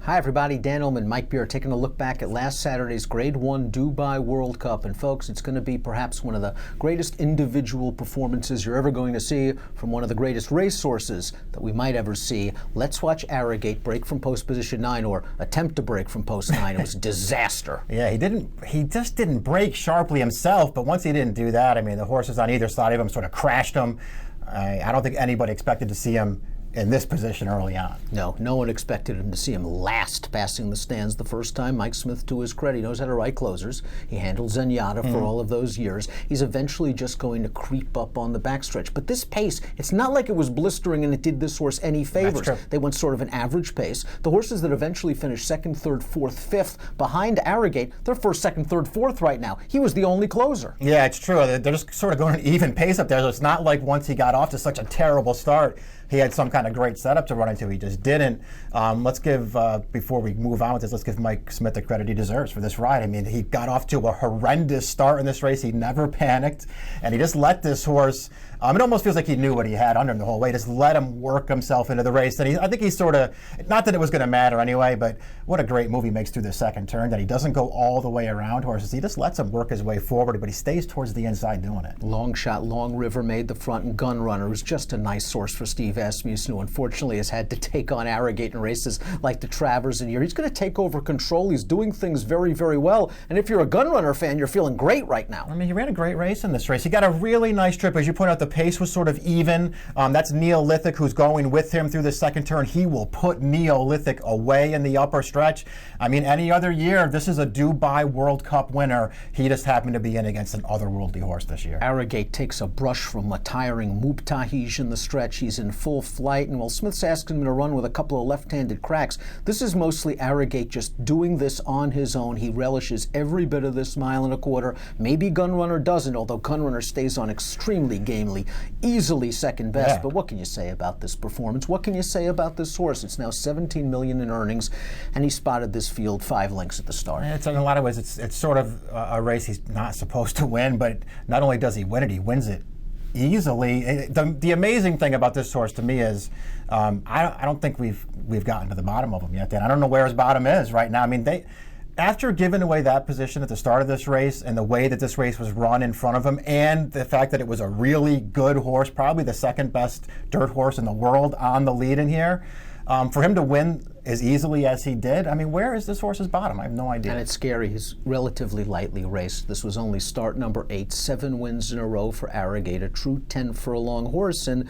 Hi everybody, Dan Illman, Mike Beer, taking a look back at last Saturday's Grade 1 Dubai World Cup. And folks, it's going to be perhaps one of the greatest individual performances you're ever going to see from one of the greatest racehorses that we might ever see. Let's watch Arrogate break from post position 9, or attempt to break from post 9. It was a disaster. Yeah, he just didn't break sharply himself, but once he didn't do that, I mean, the horses on either side of him sort of crashed him. I don't think anybody expected to see him in this position early on. No one expected him to see him last passing the stands the first time. Mike Smith, to his credit, he knows how to write closers. He handled Zenyatta for all of those years. He's eventually just going to creep up on the backstretch. But this pace, it's not like it was blistering and it did this horse any favors. They went sort of an average pace. The horses that eventually finished second, third, fourth, fifth behind Arrogate, they're first, second, third, fourth right now. He was the only closer. Yeah, it's true. They're just sort of going an even pace up there. So it's not like once he got off to such a terrible start, he had some kind of great setup to run into. He just didn't. Let's give, before we move on with this, let's give Mike Smith the credit he deserves for this ride. I mean, he got off to a horrendous start in this race. He never panicked, and he just let this horse, it almost feels like he knew what he had under him the whole way. Just let him work himself into the race. And I think he's sort of, not that it was going to matter anyway, but what a great move he makes through the second turn, that he doesn't go all the way around horses. He just lets him work his way forward, but he stays towards the inside doing it. Long shot, Long River made the front, and Gunrunner was just a nice horse for Steve Asmussen, who unfortunately has had to take on Arrogate in races like the Travers and here. He's going to take over control. He's doing things very, very well. And if you're a Gunrunner fan, you're feeling great right now. I mean, he ran a great race in this race. He got a really nice trip. As you point out, the pace was sort of even. That's Neolithic, who's going with him through the second turn. He will put Neolithic away in the upper stretch. I mean, any other year, this is a Dubai World Cup winner. He just happened to be in against an otherworldly horse this year. Arrogate takes a brush from a tiring Mubtahij in the stretch. He's in full flight, and while Smith's asking him to run with a couple of left-handed cracks, this is mostly Arrogate just doing this on his own. He relishes every bit of this mile and a quarter. Maybe Gunrunner doesn't, although Gunrunner stays on extremely gamely, easily second best. Yeah. But what can you say about this performance? What can you say about this horse? It's now $17 million in earnings, and he spotted this field 5 lengths at the start. It's in a lot of ways, it's sort of a race he's not supposed to win, but not only does he win it, he wins it easily. The amazing thing about this horse to me is I don't think we've gotten to the bottom of him yet. Dan, I don't know where his bottom is right now. I mean, after giving away that position at the start of this race and the way that this race was run in front of him, and the fact that it was a really good horse, probably the second best dirt horse in the world on the lead in here, for him to win as easily as he did, I mean, where is this horse's bottom? I have no idea. And it's scary. He's relatively lightly raced. This was only start number 8, 7 wins in a row for Arrogate, a true 10 for a long horse, and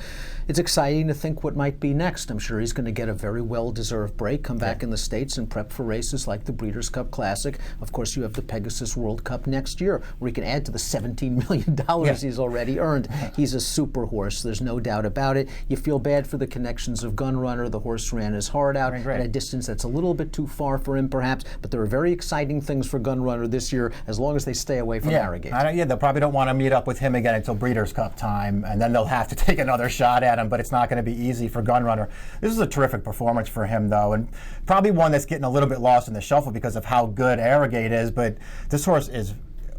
it's exciting to think what might be next. I'm sure he's going to get a very well-deserved break, come back in the States and prep for races like the Breeders' Cup Classic. Of course, you have the Pegasus World Cup next year, where he can add to the $17 million he's already earned. He's a super horse. There's no doubt about it. You feel bad for the connections of Gunrunner. The horse ran his heart out at a distance that's a little bit too far for him, perhaps, but there are very exciting things for Gunrunner this year, as long as they stay away from Arrogate. They probably don't want to meet up with him again until Breeders' Cup time, and then they'll have to take another shot at him, but it's not going to be easy for Gunrunner. This is a terrific performance for him, though, and probably one that's getting a little bit lost in the shuffle because of how good Arrogate is, but this horse is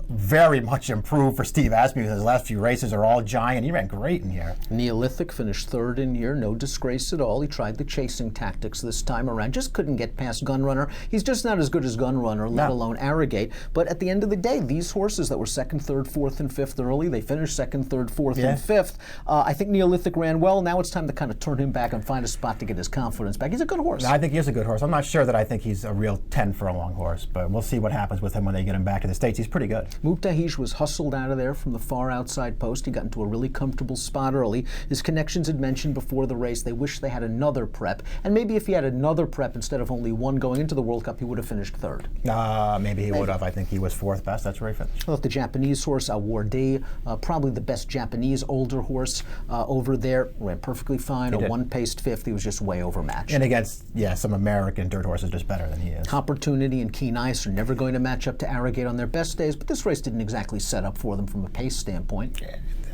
very much improved for Steve Asmussen. His last few races are all giant. He ran great in here. Neolithic finished 3rd in here, no disgrace at all. He tried the chasing tactics this time around, just couldn't get past Gunrunner. He's just not as good as Gunrunner, let alone Arrogate. But at the end of the day, these horses that were 2nd, 3rd, 4th, and 5th early, they finished 2nd, 3rd, 4th, and 5th. I think Neolithic ran well. Now it's time to kind of turn him back and find a spot to get his confidence back. He's a good horse. I think he is a good horse. I'm not sure that I think he's a real 10 for a long horse, but we'll see what happens with him when they get him back to the States. He's pretty good. Mubtahij was hustled out of there from the far outside post. He got into a really comfortable spot early. His connections had mentioned before the race they wish they had another prep, and maybe if he had another prep instead of only one going into the World Cup, he would have finished 3rd. Maybe he would have. I think he was 4th best. That's where he finished. I thought the Japanese horse, Awarde, probably the best Japanese older horse over there, ran perfectly fine. A 1-paced 5th. He was just way overmatched. And against, some American dirt horses just better than he is. Opportunity and Keen Ice are never going to match up to Arrogate on their best days, but this race didn't exactly set up for them from a pace standpoint.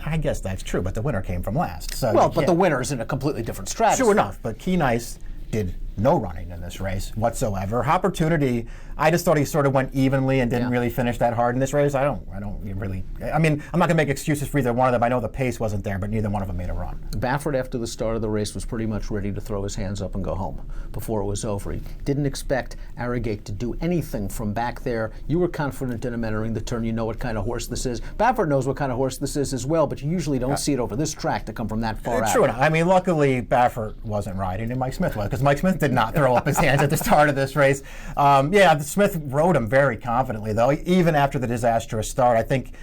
I guess that's true, but the winner came from last. So well, but the winner's in a completely different strategy. Sure enough, but Keen Ice did no running in this race whatsoever. Opportunity, I just thought he sort of went evenly and didn't really finish that hard in this race. I don't really. I mean, I'm not going to make excuses for either one of them. I know the pace wasn't there, but neither one of them made a run. Baffert, after the start of the race, was pretty much ready to throw his hands up and go home before it was over. He didn't expect Arrogate to do anything from back there. You were confident in him entering the turn. You know what kind of horse this is. Baffert knows what kind of horse this is as well, but you usually don't see it over this track to come from that far out. True enough. I mean, luckily Baffert wasn't riding and Mike Smith was, because Mike Smith did not throw up his hands at the start of this race. Yeah, Smith rode him very confidently, though, even after the disastrous start. I think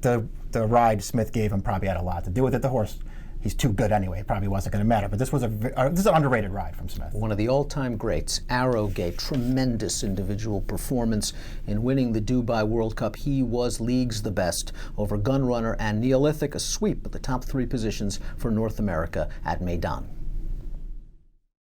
the ride Smith gave him probably had a lot to do with it. The horse, he's too good anyway. It probably wasn't going to matter. But this is an underrated ride from Smith. One of the all-time greats, Arrogate, tremendous individual performance in winning the Dubai World Cup. He was leagues the best over Gunrunner and Neolithic, a sweep of the top 3 positions for North America at Meydan.